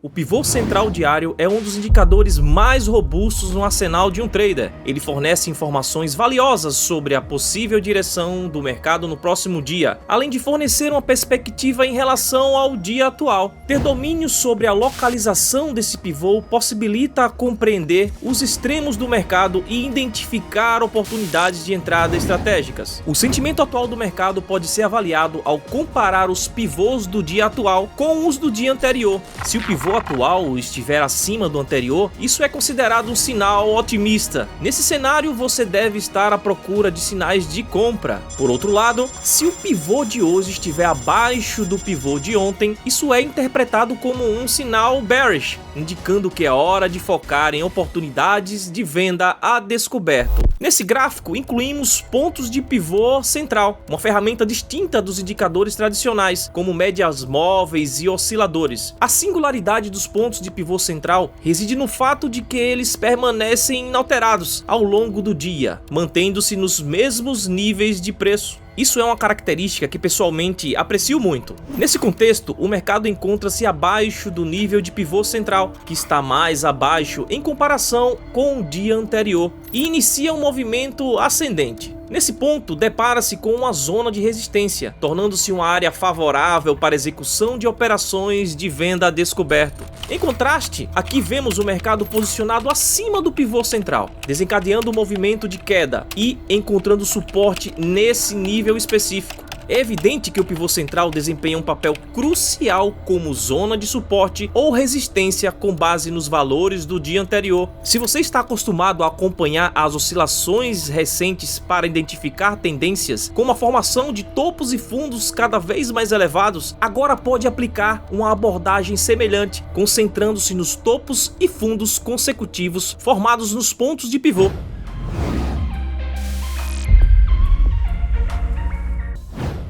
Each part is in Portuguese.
O pivô central diário é um dos indicadores mais robustos no arsenal de um trader. Ele fornece informações valiosas sobre a possível direção do mercado no próximo dia, além de fornecer uma perspectiva em relação ao dia atual. Ter domínio sobre a localização desse pivô possibilita compreender os extremos do mercado e identificar oportunidades de entrada estratégicas. O sentimento atual do mercado pode ser avaliado ao comparar os pivôs do dia atual com os do dia anterior. Se o pivô atual estiver acima do anterior, isso é considerado um sinal otimista. Nesse cenário, você deve estar à procura de sinais de compra. Por outro lado, se o pivô de hoje estiver abaixo do pivô de ontem, isso é interpretado como um sinal bearish, indicando que é hora de focar em oportunidades de venda a descoberto. Nesse gráfico, incluímos pontos de pivô central, uma ferramenta distinta dos indicadores tradicionais, como médias móveis e osciladores. A singularidade dos pontos de pivô central reside no fato de que eles permanecem inalterados ao longo do dia, mantendo-se nos mesmos níveis de preço. Isso é uma característica que pessoalmente aprecio muito. Nesse contexto, o mercado encontra-se abaixo do nível de pivô central, que está mais abaixo em comparação com o dia anterior, e inicia um movimento ascendente. Nesse ponto, depara-se com uma zona de resistência, tornando-se uma área favorável para a execução de operações de venda a descoberto. Em contraste, aqui vemos o mercado posicionado acima do pivô central, desencadeando um movimento de queda e encontrando suporte nesse nível específico. É evidente que o pivô central desempenha um papel crucial como zona de suporte ou resistência com base nos valores do dia anterior. Se você está acostumado a acompanhar as oscilações recentes para identificar tendências, como a formação de topos e fundos cada vez mais elevados, agora pode aplicar uma abordagem semelhante, concentrando-se nos topos e fundos consecutivos formados nos pontos de pivô.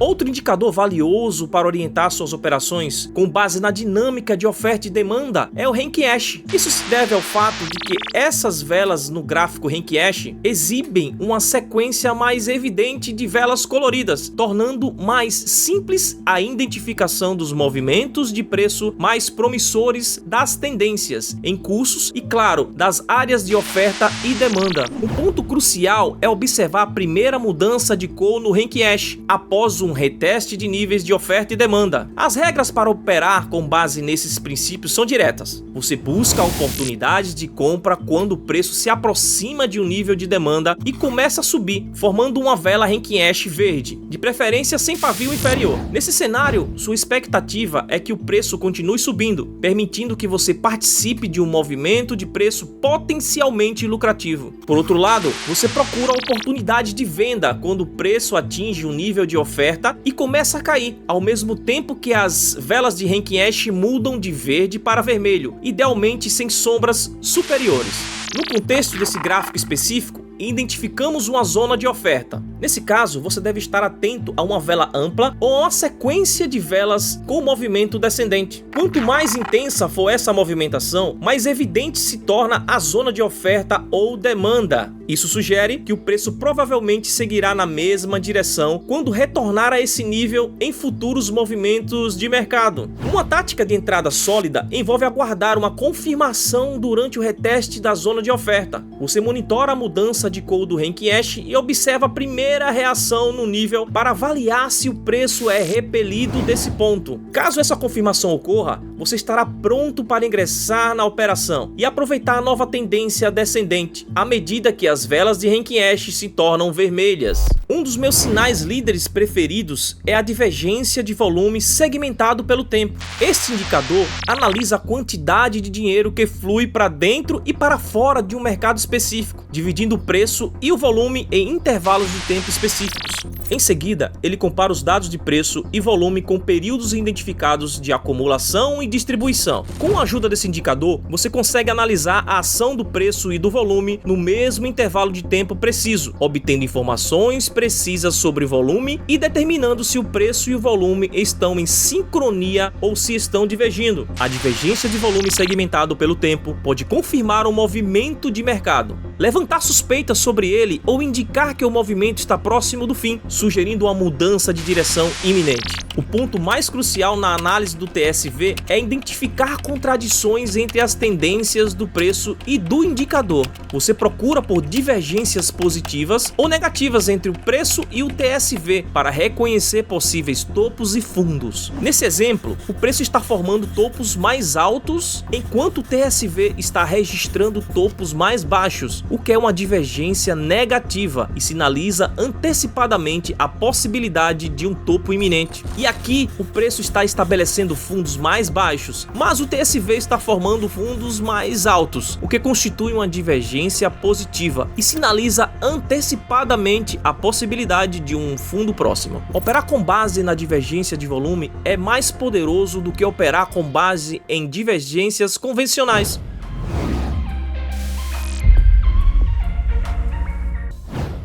Outro indicador valioso para orientar suas operações com base na dinâmica de oferta e demanda é o Renki Hash. Isso se deve ao fato de que essas velas no gráfico Renki Hash exibem uma sequência mais evidente de velas coloridas, tornando mais simples a identificação dos movimentos de preço mais promissores das tendências em cursos e, claro, das áreas de oferta e demanda. Um ponto crucial é observar a primeira mudança de cor no Renki Hash após um reteste de níveis de oferta e demanda. As regras para operar com base nesses princípios são diretas. Você busca oportunidades de compra quando o preço se aproxima de um nível de demanda e começa a subir, formando uma vela Renki Hash verde, de preferência sem pavio inferior. Nesse cenário, sua expectativa é que o preço continue subindo, permitindo que você participe de um movimento de preço potencialmente lucrativo. Por outro lado, você procura oportunidade de venda quando o preço atinge um nível de oferta e começa a cair, ao mesmo tempo que as velas de Renki Hash mudam de verde para vermelho, idealmente sem sombras superiores. No contexto desse gráfico específico, identificamos uma zona de oferta. Nesse caso, você deve estar atento a uma vela ampla ou a uma sequência de velas com movimento descendente. Quanto mais intensa for essa movimentação, mais evidente se torna a zona de oferta ou demanda. Isso sugere que o preço provavelmente seguirá na mesma direção quando retornar a esse nível em futuros movimentos de mercado. Uma tática de entrada sólida envolve aguardar uma confirmação durante o reteste da zona de oferta. Você monitora a mudança de cor do Renki Hash e observa a primeira reação no nível para avaliar se o preço é repelido desse ponto. Caso essa confirmação ocorra, você estará pronto para ingressar na operação e aproveitar a nova tendência descendente, à medida que as velas de Renki Hash se tornam vermelhas. Um dos meus sinais líderes preferidos é a divergência de volume segmentado pelo tempo. Este indicador analisa a quantidade de dinheiro que flui para dentro e para fora de um mercado específico, dividindo o preço e o volume em intervalos de tempo específicos. Em seguida, ele compara os dados de preço e volume com períodos identificados de acumulação e distribuição. Com a ajuda desse indicador, você consegue analisar a ação do preço e do volume no mesmo intervalo de tempo preciso, obtendo informações precisas sobre o volume e determinando se o preço e o volume estão em sincronia ou se estão divergindo. A divergência de volume segmentado pelo tempo pode confirmar um movimento de mercado. levantar suspeitas sobre ele ou indicar que o movimento está próximo do fim, sugerindo uma mudança de direção iminente. O ponto mais crucial na análise do TSV é identificar contradições entre as tendências do preço e do indicador. Você procura por divergências positivas ou negativas entre o preço e o TSV para reconhecer possíveis topos e fundos. Nesse exemplo, o preço está formando topos mais altos, enquanto o TSV está registrando topos mais baixos, o que é uma divergência negativa e sinaliza antecipadamente a possibilidade de um topo iminente. E aqui o preço está estabelecendo fundos mais baixos, mas o TSV está formando fundos mais altos, o que constitui uma divergência positiva e sinaliza antecipadamente a possibilidade de um fundo próximo. Operar com base na divergência de volume é mais poderoso do que operar com base em divergências convencionais.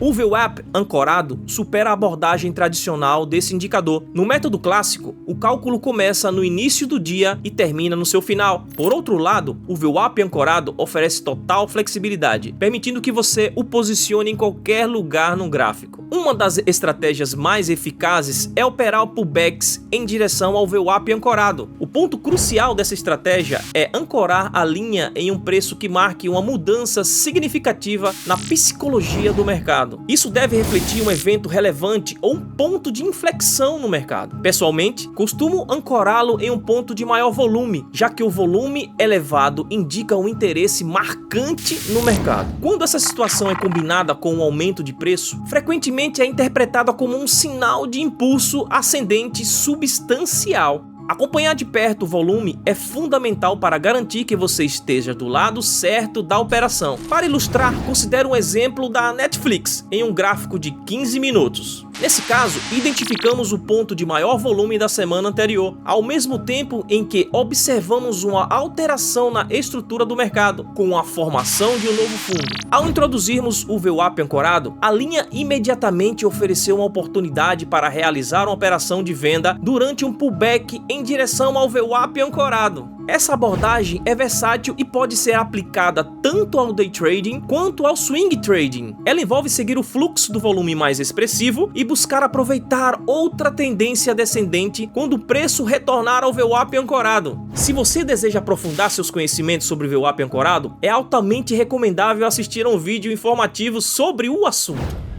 O VWAP ancorado supera a abordagem tradicional desse indicador. No método clássico, o cálculo começa no início do dia e termina no seu final. Por outro lado, o VWAP ancorado oferece total flexibilidade, permitindo que você o posicione em qualquer lugar no gráfico. Uma das estratégias mais eficazes é operar pullbacks em direção ao VWAP ancorado. O ponto crucial dessa estratégia é ancorar a linha em um preço que marque uma mudança significativa na psicologia do mercado. Isso deve refletir um evento relevante ou um ponto de inflexão no mercado. Pessoalmente, costumo ancorá-lo em um ponto de maior volume, já que o volume elevado indica um interesse marcante no mercado. Quando essa situação é combinada com um aumento de preço, frequentemente é interpretada como um sinal de impulso ascendente substancial. Acompanhar de perto o volume é fundamental para garantir que você esteja do lado certo da operação. Para ilustrar, considere um exemplo da Netflix em um gráfico de 15 minutos. Nesse caso, identificamos o ponto de maior volume da semana anterior, ao mesmo tempo em que observamos uma alteração na estrutura do mercado, com a formação de um novo fundo. Ao introduzirmos o VWAP ancorado, a linha imediatamente ofereceu uma oportunidade para realizar uma operação de venda durante um pullback em direção ao VWAP ancorado. Essa abordagem é versátil e pode ser aplicada tanto ao day trading quanto ao swing trading. Ela envolve seguir o fluxo do volume mais expressivo e buscar aproveitar outra tendência descendente quando o preço retornar ao VWAP ancorado. Se você deseja aprofundar seus conhecimentos sobre o VWAP ancorado, é altamente recomendável assistir a um vídeo informativo sobre o assunto.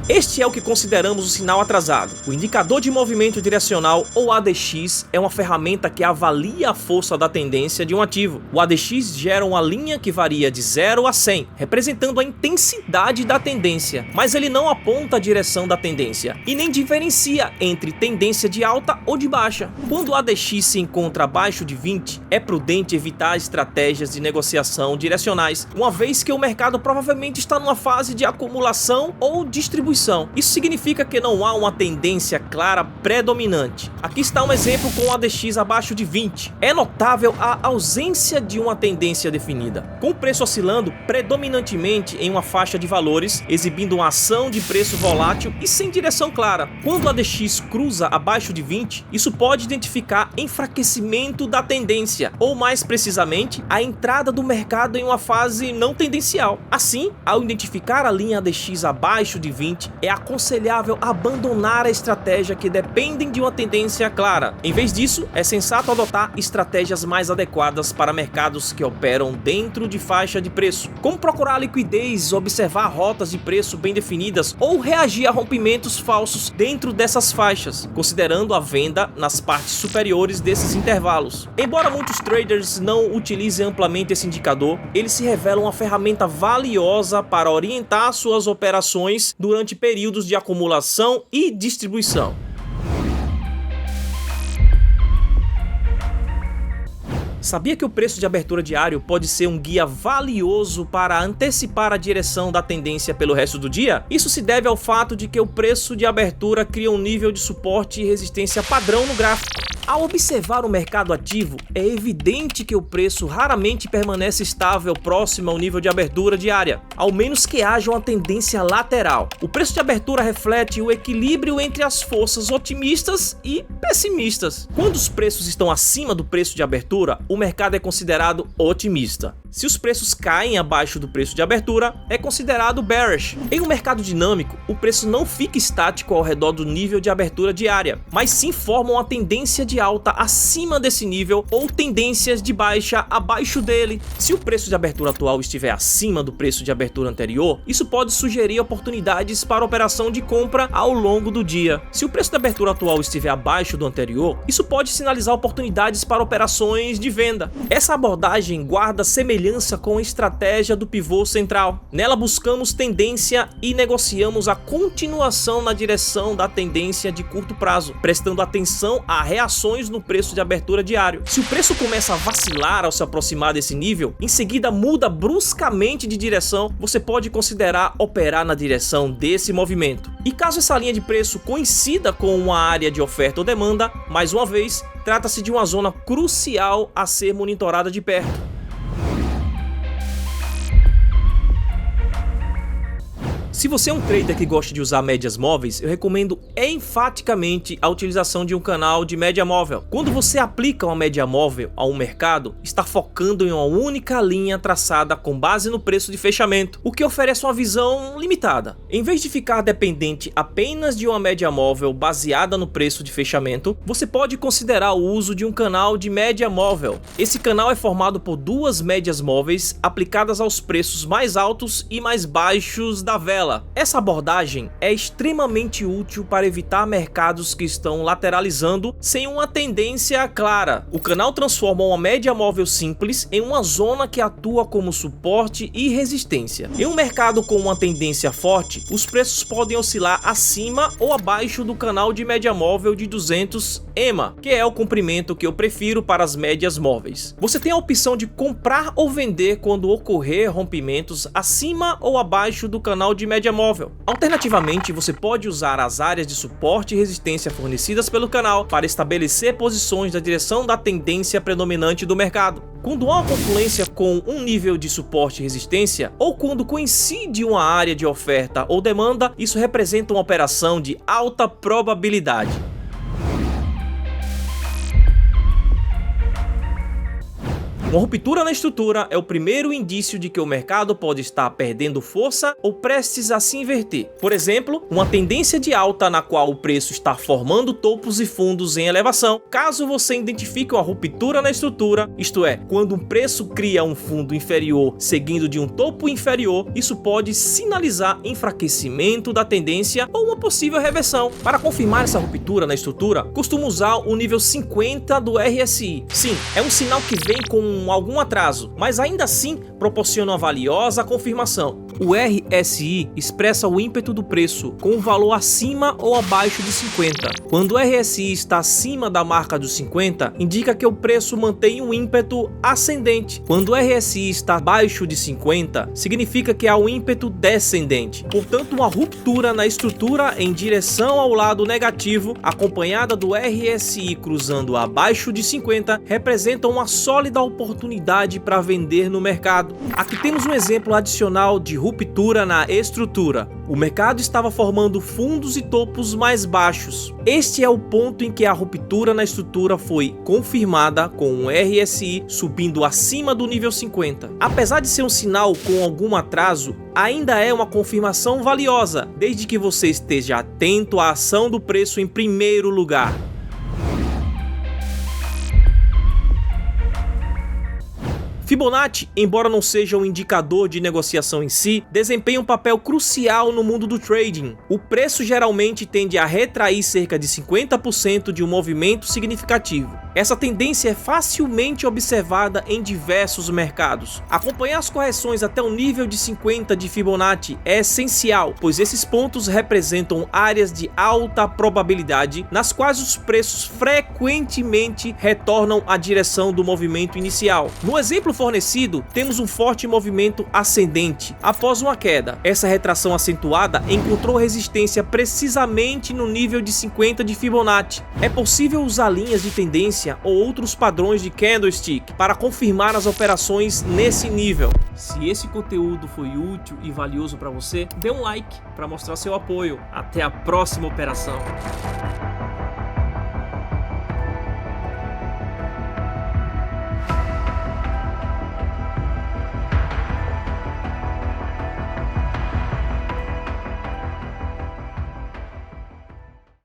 Este é o que consideramos o sinal atrasado. O indicador de movimento direcional, ou ADX, é uma ferramenta que avalia a força da tendência de um ativo. O ADX gera uma linha que varia de 0 a 100, representando a intensidade da tendência, mas ele não aponta a direção da tendência e nem diferencia entre tendência de alta ou de baixa. Quando o ADX se encontra abaixo de 20, é prudente evitar estratégias de negociação direcionais, uma vez que o mercado provavelmente está numa fase de acumulação ou distribuição. Isso significa que não há uma tendência clara predominante. Aqui está um exemplo com o ADX abaixo de 20. É notável a ausência de uma tendência definida, com o preço oscilando predominantemente em uma faixa de valores, exibindo uma ação de preço volátil e sem direção clara. Quando o ADX cruza abaixo de 20, isso pode identificar enfraquecimento da tendência, ou mais precisamente, a entrada do mercado em uma fase não tendencial. Assim, ao identificar a linha ADX abaixo de 20, é aconselhável abandonar a estratégia que dependem de uma tendência clara. Em vez disso, é sensato adotar estratégias mais adequadas para mercados que operam dentro de faixa de preço, como procurar liquidez, observar rotas de preço bem definidas ou reagir a rompimentos falsos dentro dessas faixas, considerando a venda nas partes superiores desses intervalos. Embora muitos traders não utilizem amplamente esse indicador, ele se revela uma ferramenta valiosa para orientar suas operações durante períodos de acumulação e distribuição. Sabia que o preço de abertura diário pode ser um guia valioso para antecipar a direção da tendência pelo resto do dia? Isso se deve ao fato de que o preço de abertura cria um nível de suporte e resistência padrão no gráfico. Ao observar o mercado ativo, é evidente que o preço raramente permanece estável próximo ao nível de abertura diária, ao menos que haja uma tendência lateral. O preço de abertura reflete o equilíbrio entre as forças otimistas e pessimistas. Quando os preços estão acima do preço de abertura, o mercado é considerado otimista. Se os preços caem abaixo do preço de abertura, é considerado bearish. Em um mercado dinâmico, o preço não fica estático ao redor do nível de abertura diária, mas sim forma uma tendência de alta acima desse nível ou tendências de baixa abaixo dele. Se o preço de abertura atual estiver acima do preço de abertura anterior, isso pode sugerir oportunidades para operação de compra ao longo do dia. Se o preço de abertura atual estiver abaixo do anterior, isso pode sinalizar oportunidades para operações de venda. Essa abordagem guarda semelhança com a estratégia do pivô central. Nela buscamos tendência e negociamos a continuação na direção da tendência de curto prazo, prestando atenção a reações no preço de abertura diário. Se o preço começa a vacilar ao se aproximar desse nível, em seguida muda bruscamente de direção, você pode considerar operar na direção desse movimento. E caso essa linha de preço coincida com uma área de oferta ou demanda, mais uma vez, trata-se de uma zona crucial a ser monitorada de perto. Se você é um trader que gosta de usar médias móveis, eu recomendo enfaticamente a utilização de um canal de média móvel. Quando você aplica uma média móvel a um mercado, está focando em uma única linha traçada com base no preço de fechamento, o que oferece uma visão limitada. Em vez de ficar dependente apenas de uma média móvel baseada no preço de fechamento, você pode considerar o uso de um canal de média móvel. Esse canal é formado por duas médias móveis aplicadas aos preços mais altos e mais baixos da vela. Essa abordagem é extremamente útil para evitar mercados que estão lateralizando sem uma tendência clara. O canal transforma uma média móvel simples em uma zona que atua como suporte e resistência. Em um mercado com uma tendência forte, os preços podem oscilar acima ou abaixo do canal de média móvel de 200 EMA, que é o comprimento que eu prefiro para as médias móveis. Você tem a opção de comprar ou vender quando ocorrer rompimentos acima ou abaixo do canal de média móvel. Alternativamente, você pode usar as áreas de suporte e resistência fornecidas pelo canal para estabelecer posições da direção da tendência predominante do mercado. Quando há uma confluência com um nível de suporte e resistência, ou quando coincide uma área de oferta ou demanda, isso representa uma operação de alta probabilidade. Uma ruptura na estrutura é o primeiro indício de que o mercado pode estar perdendo força ou prestes a se inverter. Por exemplo, uma tendência de alta na qual o preço está formando topos e fundos em elevação. Caso você identifique uma ruptura na estrutura, isto é, quando um preço cria um fundo inferior seguindo de um topo inferior, isso pode sinalizar enfraquecimento da tendência ou uma possível reversão. Para confirmar essa ruptura na estrutura, costumo usar o nível 50 do RSI. Sim, é um sinal que vem com algum atraso, mas ainda assim proporciona uma valiosa confirmação. O RSI expressa o ímpeto do preço com um valor acima ou abaixo de 50. Quando o RSI está acima da marca dos 50, indica que o preço mantém um ímpeto ascendente. Quando o RSI está abaixo de 50, significa que há um ímpeto descendente. Portanto, uma ruptura na estrutura em direção ao lado negativo, acompanhada do RSI cruzando abaixo de 50, representa uma sólida oportunidade para vender no mercado. Aqui temos um exemplo adicional de ruptura na estrutura. O mercado estava formando fundos e topos mais baixos. Este é o ponto em que a ruptura na estrutura foi confirmada com o RSI subindo acima do nível 50. Apesar de ser um sinal com algum atraso, ainda é uma confirmação valiosa, desde que você esteja atento à ação do preço em primeiro lugar. Fibonacci, embora não seja um indicador de negociação em si, desempenha um papel crucial no mundo do trading. O preço geralmente tende a retrair cerca de 50% de um movimento significativo. Essa tendência é facilmente observada em diversos mercados. Acompanhar as correções até o nível de 50 de Fibonacci é essencial, pois esses pontos representam áreas de alta probabilidade nas quais os preços frequentemente retornam à direção do movimento inicial. No exemplo no fornecido, temos um forte movimento ascendente. Após uma queda, essa retração acentuada encontrou resistência precisamente no nível de 50 de Fibonacci. É possível usar linhas de tendência ou outros padrões de candlestick para confirmar as operações nesse nível. Se esse conteúdo foi útil e valioso para você, dê um like para mostrar seu apoio. Até a próxima operação.